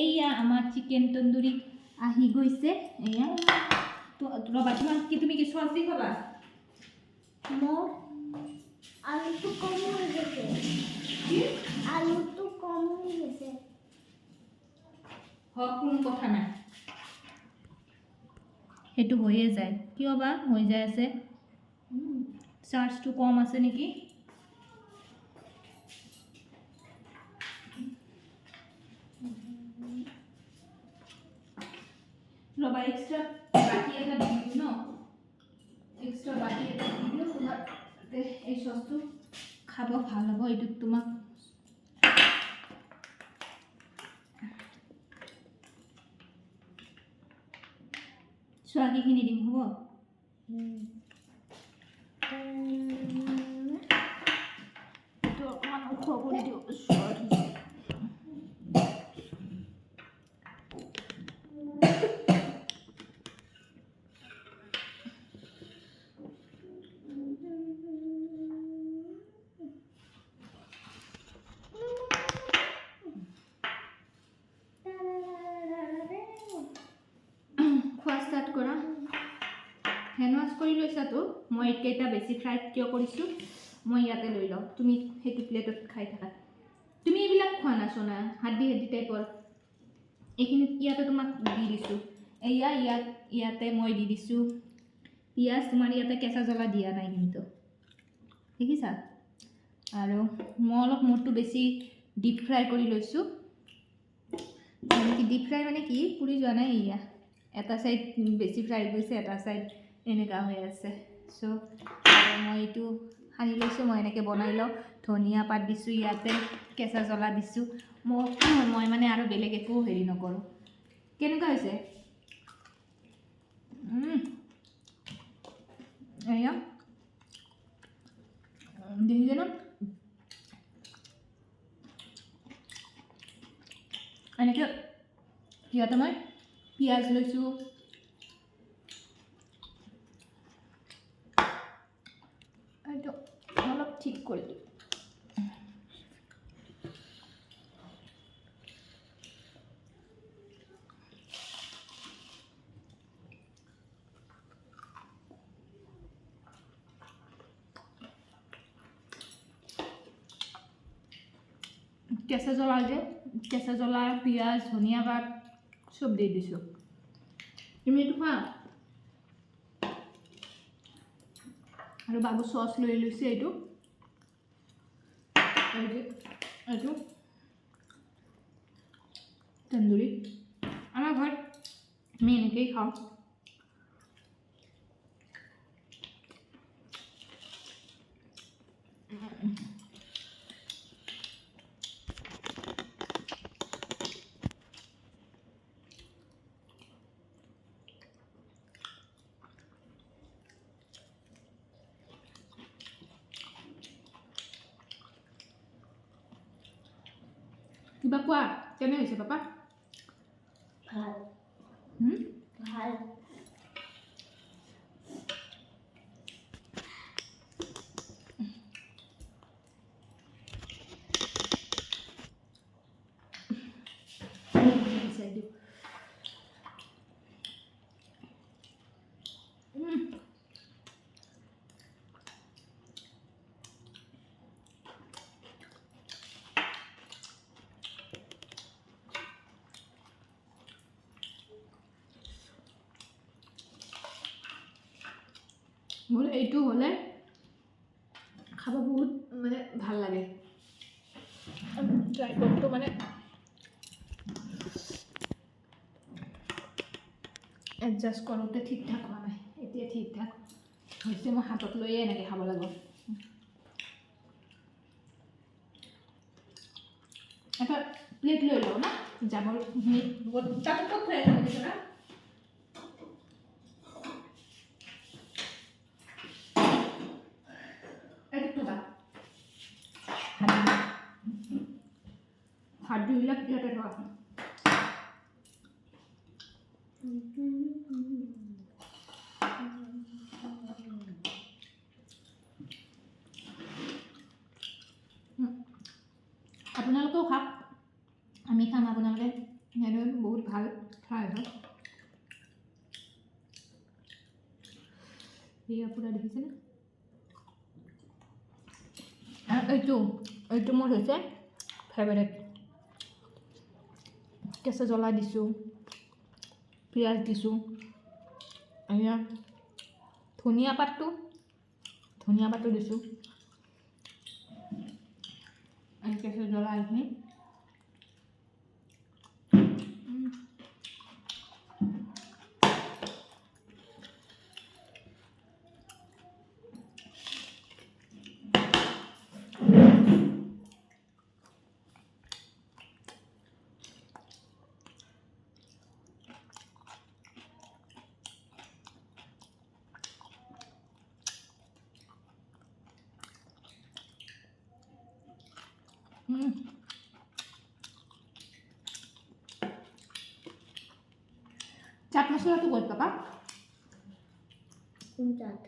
এইয়া আমাৰ চিকেন তন্দুৰী আহি গৈছে। এইয়া ৰ'বা, তুমি কি চব্জি খাবা? মোৰ আলুটো কম হৈ গৈছে। কি? আলুটো কম হৈ গৈছে। হওক, কোনো কথা নাই, সেইটো হৈয়ে যায়। কিয় বা হৈ যায় আছে? চাৰ্জটো কম আছে নেকি? ৰ'বা, এক্সট্ৰা বাটি এটা দি দিওঁ ন? এক্সট্ৰা বাটি এটা দি দিওঁ তোমাৰ। এই চচটো খাব ভাল হ'ব। এইটোত তোমাক চুৱাগীখিনি দিম, হ'ব? এইটো অকণমান ওখ কৰি দিওঁ। খোৱা ষ্টাৰ্ট কৰা। হেণ্ড ৱাছ কৰি লৈছাতো? মই এইকেইটা বেছি ফ্ৰাই কিয় কৰিছোঁ, মই ইয়াতে লৈ লওঁ, তুমি সেইটো প্লেটত খাই থাকা। তুমি এইবিলাক খোৱা নাচোনা, হাড্ডি টাইপৰ। এইখিনি ইয়াতে তোমাক দি দিছোঁ। ইয়াতে মই দি দিছোঁ পিঁয়াজ। তোমাৰ ইয়াতে কেঁচা জ্বলা দিয়া নাই কিন্তু, দেখিছা? আৰু মই অলপ মোৰটো বেছি ডিপ ফ্ৰাই কৰি লৈছোঁ। মানে কি ডিপ ফ্ৰাই মানে কি, পুৰি যোৱা নাই। এয়া এটা ছাইড বেছি ফ্ৰাই গৈছে, এটা ছাইড এনেকুৱা হৈ আছে। চ' মই এইটো সানি লৈছোঁ। মই এনেকৈ বনাই লওঁ। ধনিয়া পাত দিছোঁ, ইয়াতে কেঁচা জ্বলা দিছোঁ। মই মানে আৰু বেলেগ একো হেৰি নকৰোঁ। কেনেকুৱা হৈছে? এয়া দেখিছে ন? এনেকৈ ইয়াতে মই পিঁয়াজ লৈছোঁ, এইটো অলপ ঠিক কৰি দিওঁ। কেঁচা জ্বলা, পিঁয়াজ, ধনিয়া পাত চব দি দিছোঁ। তুমি এইটো খোৱা? আৰু বাবু চচ লৈ লৈছে। এইটো তন্দুৰী। আমাৰ ঘৰত আমি এনেকৈয়ে খাওঁ। কিবা কোৱা, কেনে হৈছে পাপা? ভাল। ভাল। মোৰ এইটো হ'লে খাব বহুত মানে ভাল লাগে। ট্ৰাই কৰোঁতো মানে এডজাষ্ট কৰোঁতে ঠিক ঠাক হোৱা নাই। এতিয়া ঠিক ঠাক হৈছে। মই হাতত লৈয়ে এনেকৈ খাব লাগিব। এটা প্লেট লৈ লওঁ না, যাবৰ তাত ক'ত থৈ আছে না? হাড্ডিবিলাক ইয়াতে থোৱা। আপোনালোকেও খাওক, আমি খাম, আপোনালোকে এনে বহুত ভাল খাই হয় এয়া পুৰা দেখিছেনে এইটো মোৰ হৈছে ফেভাৰেট কেঁচা জ্বলা দিছোঁ পিঁয়াজ দিছোঁ এয়া ধনিয়া পাতটো দিছোঁ কেঁচা জ্বলা এইখিনি চাট মছলাটো ক'ত পাবা কোনটাত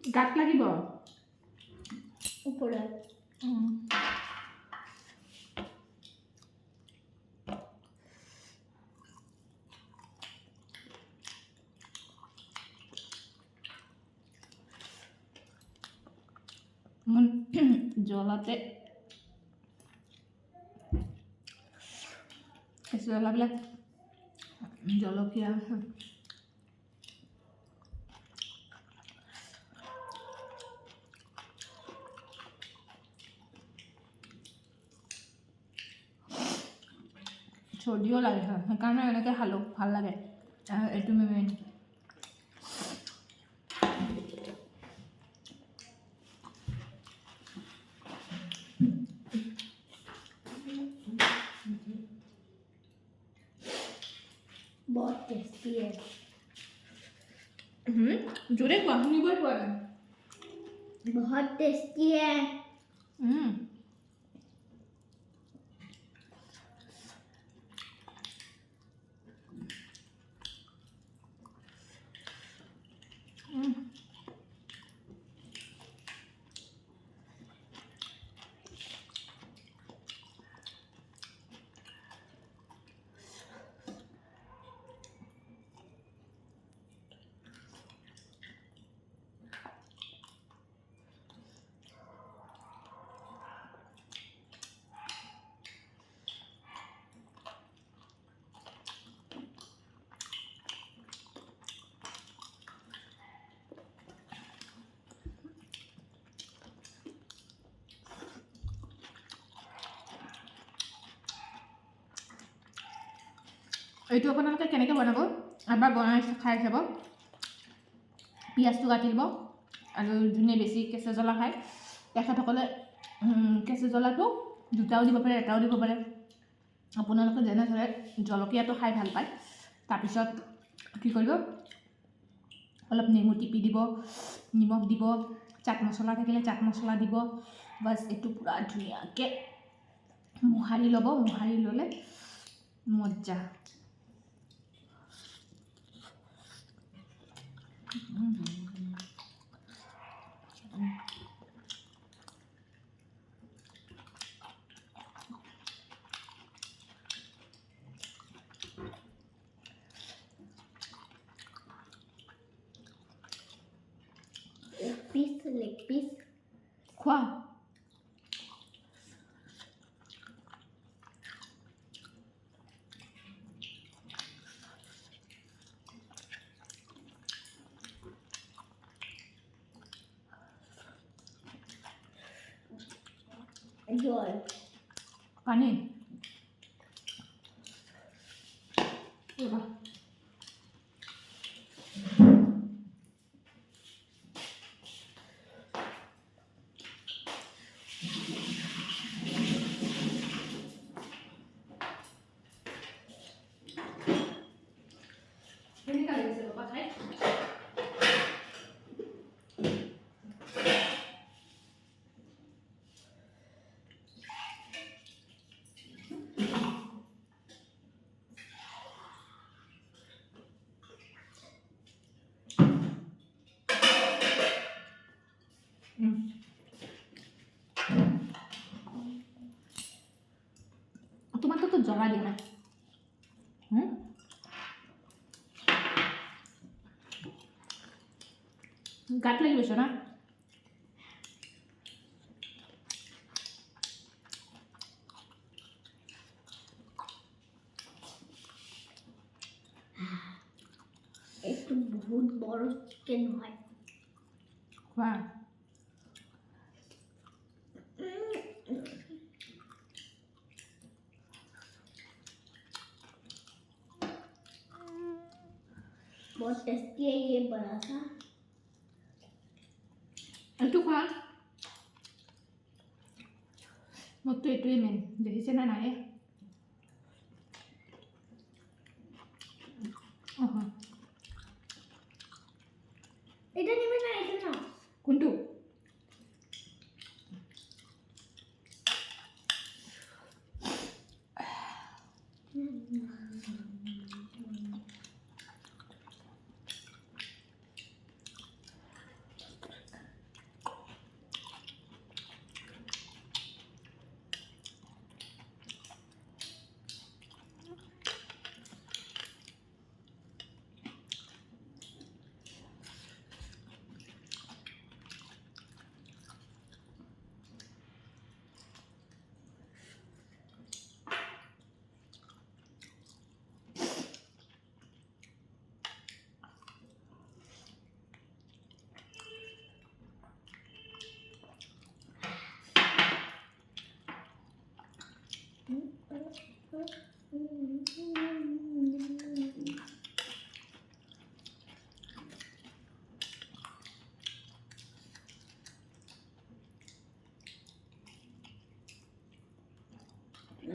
গাত লাগিব ওপৰত জ্বলাতে জ্বলাবিলাক জলকীয়া চৰ্দিও লাগে হয় সেইকাৰণে এনেকৈ খালোঁ ভাল লাগে এইটো মেইন बहुत टेस्टी है জোৰে কোৱা শুনিবই পোৱা নাই बहुत टेस्टी है এইটো আপোনালোকে কেনেকৈ বনাব এবাৰ বনাই খাই চাব পিঁয়াজটো কাটি দিব আৰু যোনে বেছি কেঁচা জ্বলা খায় তেখেতসকলে কেঁচা জ্বলাটো দুটাও দিব পাৰে এটাও দিব পাৰে আপোনালোকে যেনেদৰে জলকীয়াটো খাই ভাল পায় তাৰপিছত কি কৰিব অলপ নেমু টিপি দিব নিমখ দিব চাট মছলা থাকিলে চাট মছলা দিব বাছ এইটো পুৰা ধুনীয়াকৈ মোহাৰি ল'ব মোহাৰি ল'লে মজ্জা leg piece খোৱা জল পানী জ্বলা দিয়া নাই গাত লাগি গৈছে না একটু বহুত বড় চিকেন হয় খোৱা बहुत टेस्टी है ये बड़ा सा এইটো খোৱা মোৰতো এইটোৱে মেইন দেখিছে না নাই এটা নেবে না এটা না কোনটো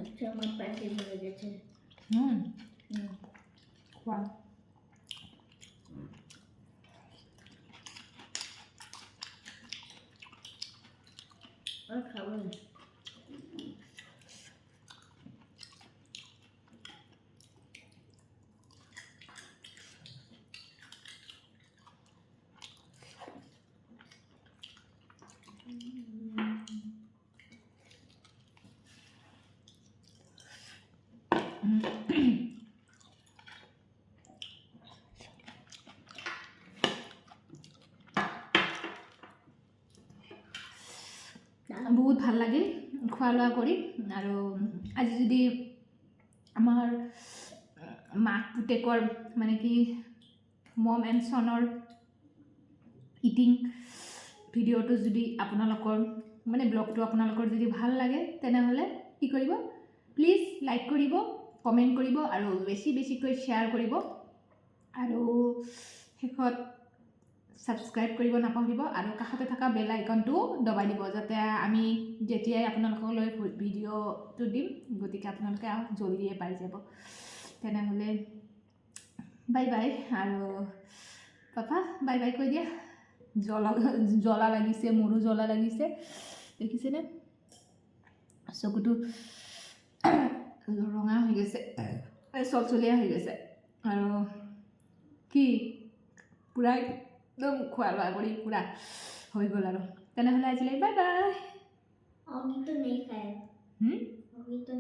अच्छा আমার পেটে ভরে গেছে খোৱা আৰ খাবো না বহুত ভাল লাগিল খোৱা লোৱা কৰি আৰু আজি যদি আমাৰ মাক পুতেকৰ মানে কি মম এণ্ড চনৰ ইটিং ভিডিঅ'টো যদি আপোনালোকৰ মানে ব্লগটো আপোনালোকৰ যদি ভাল লাগে তেনেহ'লে কি কৰিব প্লিজ লাইক কৰিব কমেণ্ট কৰিব আৰু বেছিকৈ শ্বেয়াৰ কৰিব আৰু শেষত ছাবস্ক্ৰাইব কৰিব নাপাহৰিব আৰু কাষতে থকা বেল আইকনটো দবাই দিব যাতে আমি যেতিয়াই আপোনালোকলৈ ভিডিঅ'টো দিম গতিকে আপোনালোকে জলদিয়ে পাই যাব তেনেহ'লে বাই বাই আৰু পাপা বাই বাই কৈ দিয়া জ্বলা লাগিছে মোৰো জ্বলা লাগিছে দেখিছেনে চকুটো ৰঙা হৈ গৈছে চলচলীয়া হৈ গৈছে আৰু কি পূৰা একদম খোৱা লোৱা কৰি পূৰা হৈ গ'ল আৰু তেনেহ'লে আজিলৈ বাই বাই अभी तो नहीं खाया अभी तो